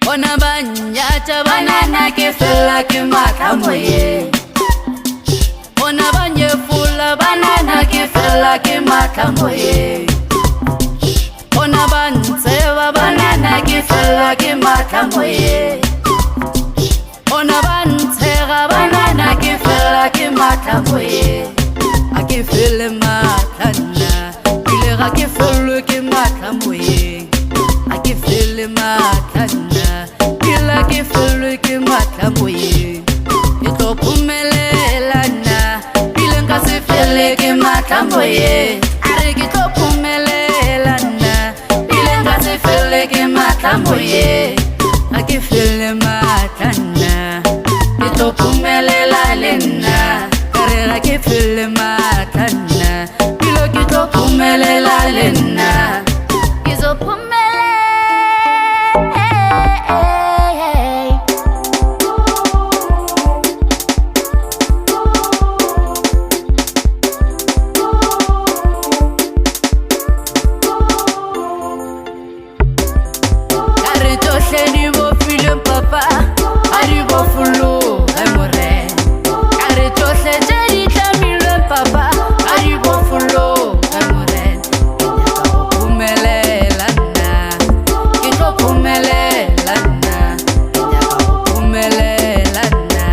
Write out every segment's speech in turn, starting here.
Bona banyata banana ke fella ke matla moyeng. Bona banyefula banana ke fella ke matla moyeng. Bona bantseba banana ke fella ke matla moyeng. Bona bantshega banana ke fella ke matla moyeng. A ke fele matla nna pile ga ke felwe ke matla moyeng. A ke fele matla nna pile ke felwe ke matla moyeng. Ke tlo phumelela nna pile nka se fele ke matla moyeng. A re ke tlo phumelela nna pile nka se fele ke matla moyeng. A ke fele matla nna ke tlo phumelela le nna. Ka re ga ke fele matla nna pile ke tlo phumelela le nna. Ke tlo phumelela Hleni bo filem papa ari bo fulu amore are tohle jedi tlamile papa ari bo fulu amore ka phumelela nna ke tlo phumelela nna ka phumelela nna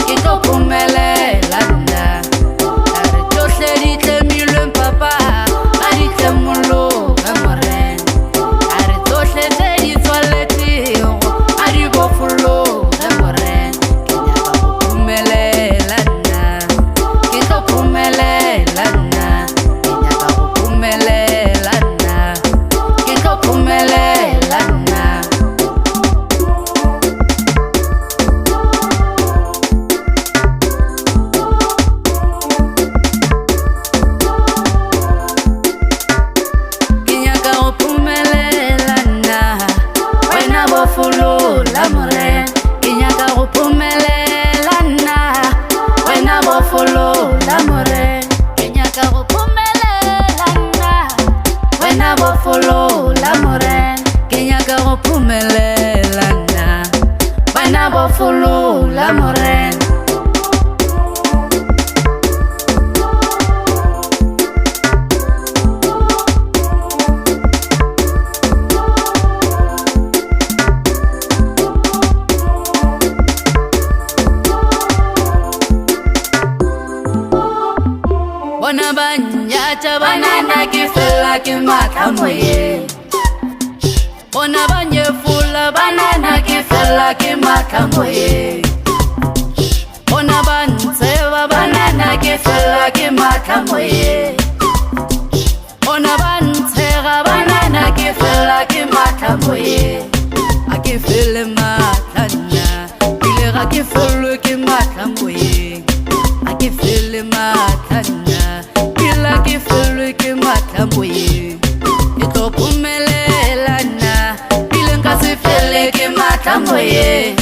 ke tlo phumelela nna are tohle di tlamile papa ari tlamulo amore are tohle jedi Follow la morena. Bona banyata banana ke fella ke matla moyeng. Bona banyefula banana ke fella ke matla moyeng. Bona bantseba banana ke fella ke matla moyeng. Bona bantshega banana ke fella ke matla moyeng. A ke fele matla nna pile ga ke felwe ke matla moyeng. A ke fele matla nna pile ke felwe ke matla moyeng. Ke tlo phumelela nna pile nka se fele ke matla moyeng.